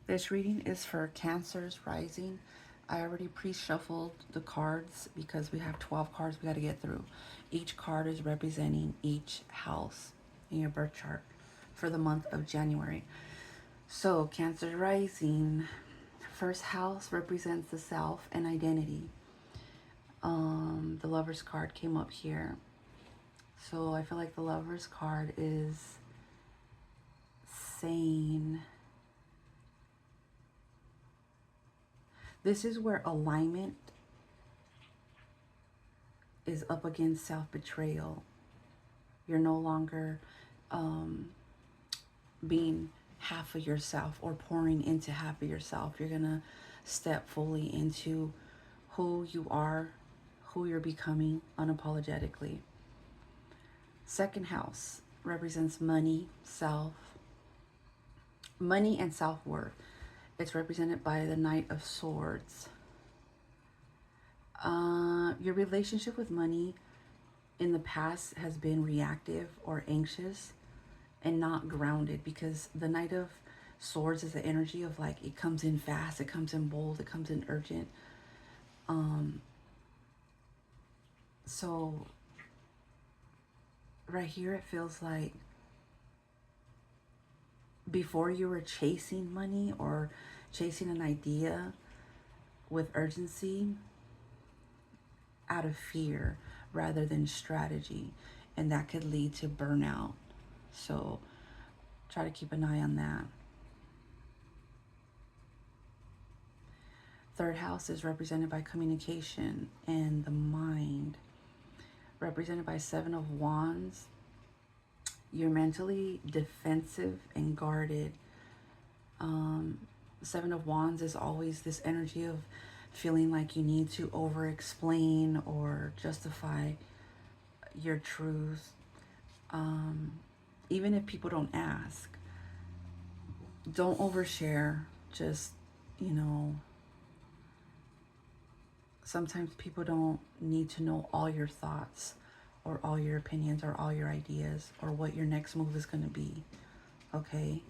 This reading is for Cancers rising. I already pre-shuffled the cards because we have 12 cards we got to get through. Each card is representing each house in your birth chart for the month of January. So, Cancer rising, first house represents the self and identity. The Lover's card came up here. So, I feel like the Lover's card is saying this is where alignment is up against self-betrayal. You're no longer um, being half of yourself or pouring into half of yourself. You're going to step fully into who you are, who you're becoming unapologetically. Second house represents money and self-worth. It's represented by the Knight of Swords. Your relationship with money in the past has been reactive or anxious and not grounded, because the Knight of Swords is the energy of like it comes in fast, it comes in bold, it comes in urgent. Um, so right here it feels like before you were chasing money or chasing an idea with urgency out of fear rather than strategy, and that could lead to burnout. So try to keep an eye on that. Third house is represented by communication and the mind, represented by Seven of Wands. You're mentally defensive and guarded. um, Seven of Wands is always this energy of feeling like you need to over explain or justify your truth, um, even if people don't ask. Don't overshare. Just, you know, sometimes people don't need to know all your thoughts or all your opinions or all your ideas or what your next move is going to be. Okay.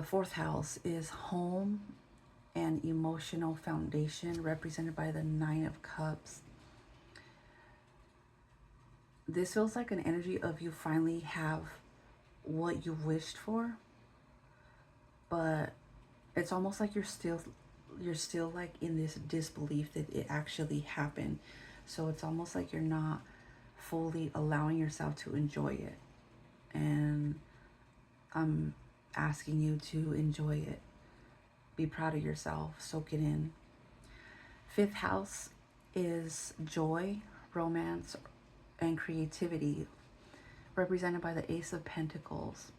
Fourth house is home and emotional foundation, represented by the Nine of Cups. This feels like an energy of you finally have what you wished for, but it's almost like you're still like in this disbelief that it actually happened. So it's almost like you're not fully allowing yourself to enjoy it. And I'm asking you to enjoy it. Be proud of yourself. Soak it in. Fifth house is joy, romance, and creativity, represented by the Ace of Pentacles.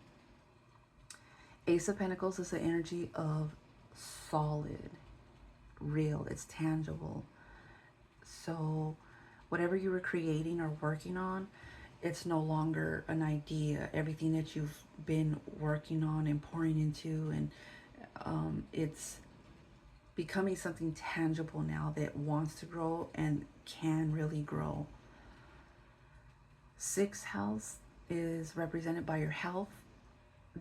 Ace of Pentacles is the energy of solid, real, it's tangible. So, whatever you were creating or working on, it's no longer an idea. Everything that you've been working on and pouring into, and it's becoming something tangible now that wants to grow and can really grow. Sixth house is represented by your health,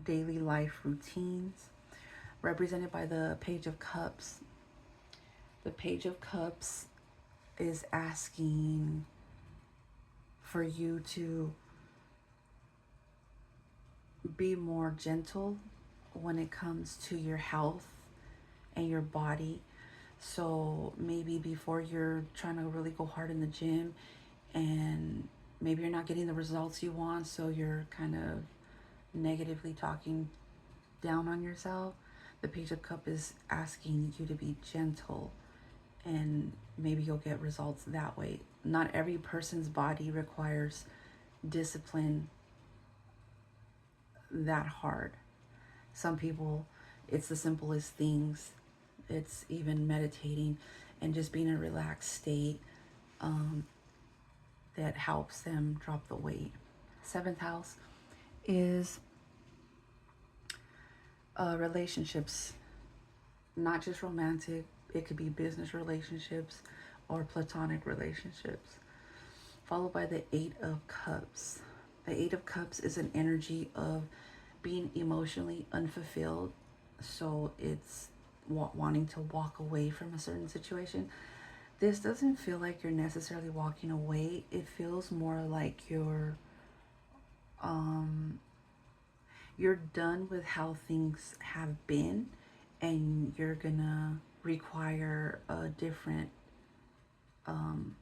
daily life routines, represented by the Page of Cups. The Page of Cups is asking for you to be more gentle when it comes to your health and your body. So maybe before you're trying to really go hard in the gym and maybe you're not getting the results you want, so you're kind of negatively talking down on yourself. The Page of Cup is asking you to be gentle, and maybe you'll get results that way. Not every person's body requires discipline that hard. Some people, it's the simplest things. It's even meditating and just being in a relaxed state, um, that helps them drop the weight. Seventh house is relationships, not just romantic. It could be business relationships or platonic relationships. Followed by the Eight of Cups. The Eight of Cups is an energy of being emotionally unfulfilled. So it's wanting to walk away from a certain situation. This doesn't feel like you're necessarily walking away. It feels more like um, you're done with how things have been, and you're gonna require a different. Um,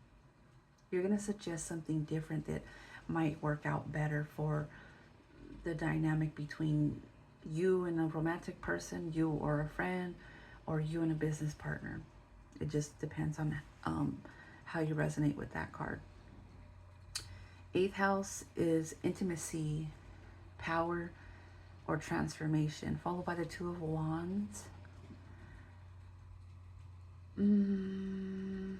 you're gonna suggest something different that might work out better for the dynamic between you and a romantic person, you or a friend, or you and a business partner. It just depends on how you resonate with that card. Eighth house is intimacy, power, or transformation, followed by the Two of Wands. Mm,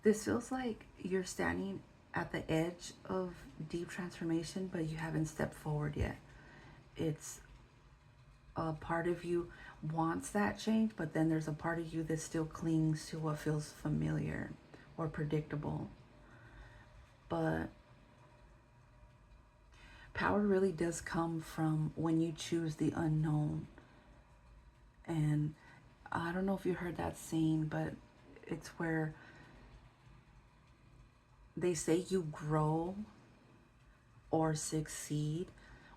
this feels like you're standing at the edge of deep transformation, but you haven't stepped forward yet. It's a part of you wants that change, but then there's a part of you that still clings to what feels familiar or predictable. But power really does come from when you choose the unknown. And I don't know if you heard that saying, but it's where they say you grow or succeed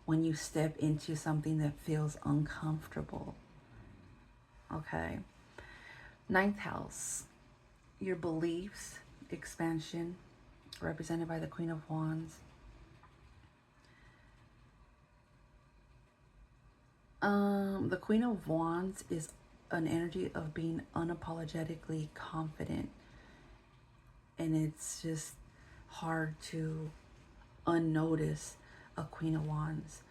when you step into something that feels uncomfortable. Okay. Ninth house, your beliefs, expansion, represented by the Queen of Wands. The Queen of Wands is an energy of being unapologetically confident, and it's just hard to unnotice a Queen of Wands.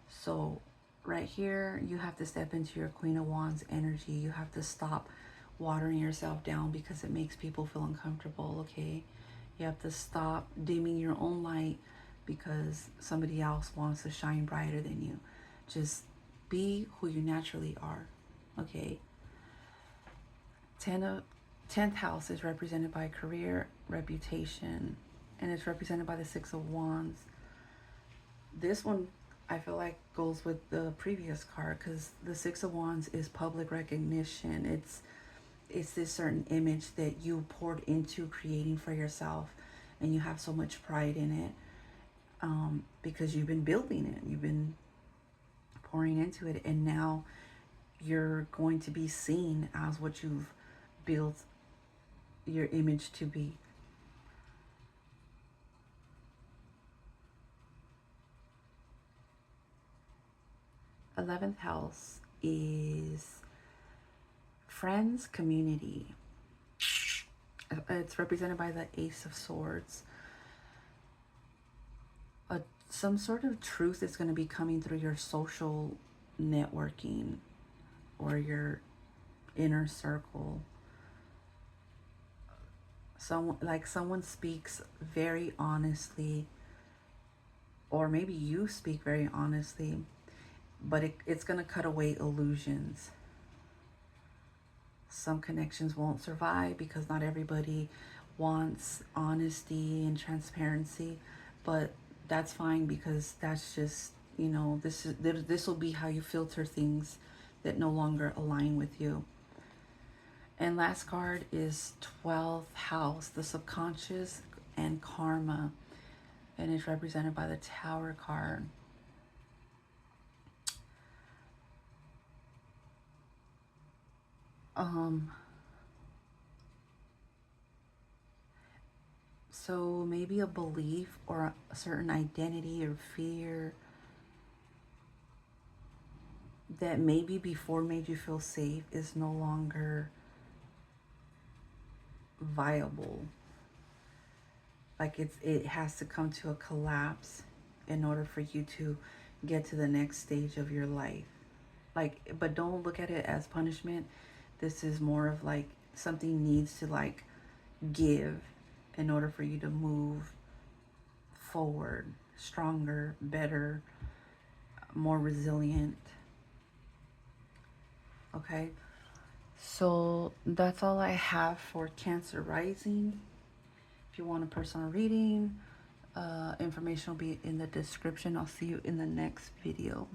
So right here, you have to step into your Queen of Wands energy. You have to stop watering yourself down because it makes people feel uncomfortable, okay? You have to stop dimming your own light because somebody else wants to shine brighter than you. Just be who you naturally are, okay? 10th house is represented by career, reputation, and it's represented by the Six of Wands. This one I feel like goes with the previous card because the Six of Wands is public recognition. It's this certain image that you poured into creating for yourself, and you have so much pride in it because you've been building it, you've been pouring into it, and now you're going to be seen as what you've built your image to be. Eleventh house is friends, community. It's represented by the Ace of Swords. Some sort of truth is going to be coming through your social networking or your inner circle. Someone speaks very honestly, or maybe you speak very honestly, but it's going to cut away illusions. Some connections won't survive because not everybody wants honesty and transparency, but that's fine because that's just, this will be how you filter things that no longer align with you. And last card is 12th house, the subconscious and karma, and it's represented by the Tower card. So maybe a belief or a certain identity or fear that maybe before made you feel safe is no longer viable. Like it has to come to a collapse in order for you to get to the next stage of your life. Like, but don't look at it as punishment. This is more of like something needs to like give in order for you to move forward, stronger, better, more resilient. Okay, so that's all I have for Cancer rising. If you want a personal reading, Information will be in the description. I'll see you in the next video.